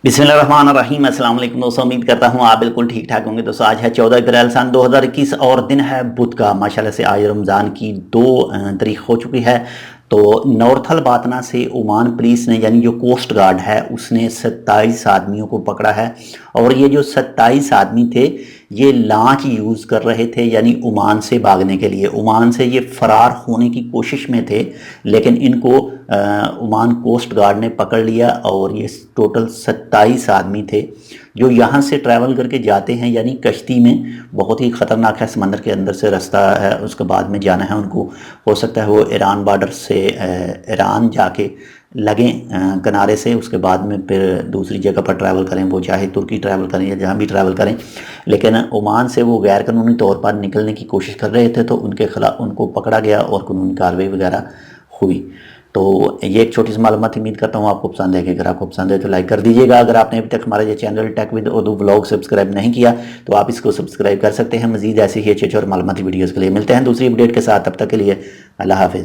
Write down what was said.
बिस्मिल्लाहिर्रहमानिर्रहीम। अस्सलाम वालेकुम दोस्तों, उम्मीद करता हूँ आप बिल्कुल ठीक ठाक होंगे। दोस्तों आज है 14 अप्रैल सन 2021 और दिन है बुध का। माशाल्लाह से आज रमज़ान की 2 तारीख हो चुकी है। तो नॉर्थल बातना से ओमान पुलिस ने यानी जो कोस्ट गार्ड है उसने 27 आदमियों को पकड़ा है। और ये जो 27 आदमी थे ये लांच यूज़ कर रहे थे, यानी ओमान से भागने के लिए। ओमान से ये फ़रार होने की कोशिश में थे, लेकिन इनको ओमान कोस्ट गार्ड ने पकड़ लिया। और ये टोटल 27 आदमी थे जो यहाँ से ट्रैवल करके जाते हैं, यानी कश्ती में। बहुत ही ख़तरनाक है, समंदर के अंदर से रास्ता है, उसके बाद में जाना है उनको। हो सकता है वो ईरान बॉर्डर से ईरान जाके लगें किनारे से, उसके बाद में फिर दूसरी जगह पर ट्रैवल करें, वो चाहे तुर्की ट्रैवल करें या जहाँ भी ट्रैवल करें। लेकिन ओमान से वो गैर कानूनी तौर पर निकलने की कोशिश कर रहे थे, तो उनके खिलाफ उनको पकड़ा गया और कानूनी कार्रवाई वगैरह हुई। तो ये एक छोटी सी मालूमात, उम्मीद करता हूँ आपको पसंद है। कि अगर आपको पसंद है तो लाइक कर दीजिएगा। अगर आपने अभी तक हमारा ये channel tech with Urdu vlog subscribe नहीं किया तो आप इसको सब्सक्राइब कर सकते हैं। मजीद ऐसे ही अच्छे और मालूमाती वीडियोज़ के लिए मिलते हैं दूसरी अपडेट के साथ। तब तक के लिए अल्लाह हाफिज़।